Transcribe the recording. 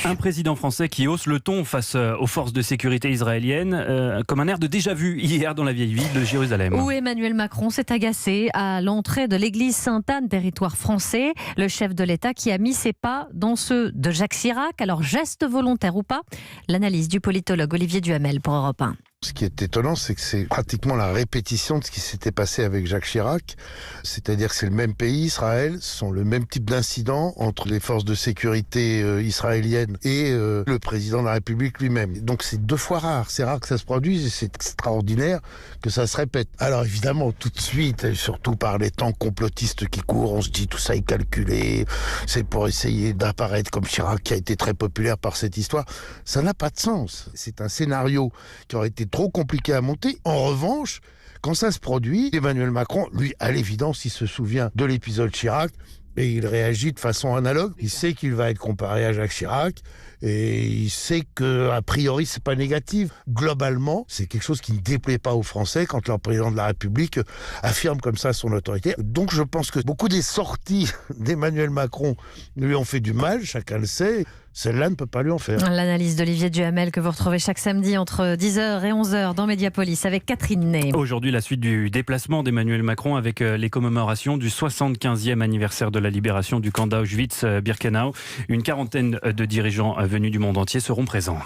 Un président français qui hausse le ton face aux forces de sécurité israéliennes, comme un air de déjà-vu hier dans la vieille ville de Jérusalem. Où Emmanuel Macron s'est agacé à l'entrée de l'église Sainte-Anne, territoire français. Le chef de l'État qui a mis ses pas dans ceux de Jacques Chirac. Alors, geste volontaire ou pas? L'analyse du politologue Olivier Duhamel pour Europe 1. Ce qui est étonnant, c'est que c'est pratiquement la répétition de ce qui s'était passé avec Jacques Chirac. C'est-à-dire que c'est le même pays, Israël, ce sont le même type d'incidents entre les forces de sécurité israéliennes et le président de la République lui-même. Donc c'est 2 fois rare. C'est rare que ça se produise et c'est extraordinaire que ça se répète. Alors évidemment, tout de suite, et surtout par les temps complotistes qui courent, on se dit tout ça est calculé, c'est pour essayer d'apparaître comme Chirac qui a été très populaire par cette histoire. Ça n'a pas de sens. C'est un scénario qui aurait été trop compliqué à monter. En revanche, quand ça se produit, Emmanuel Macron, lui, à l'évidence, il se souvient de l'épisode Chirac et il réagit de façon analogue. Il sait qu'il va être comparé à Jacques Chirac et il sait qu'a priori, c'est pas négatif. Globalement, c'est quelque chose qui ne déplaît pas aux Français quand leur président de la République affirme comme ça son autorité. Donc je pense que beaucoup des sorties d'Emmanuel Macron lui ont fait du mal, chacun le sait. Celle-là ne peut pas lui en faire. L'analyse d'Olivier Duhamel que vous retrouvez chaque samedi entre 10h et 11h dans Mediapolis avec Catherine Ney. Aujourd'hui, la suite du déplacement d'Emmanuel Macron avec les commémorations du 75e anniversaire de la libération du camp d'Auschwitz-Birkenau. Une quarantaine de dirigeants venus du monde entier seront présents.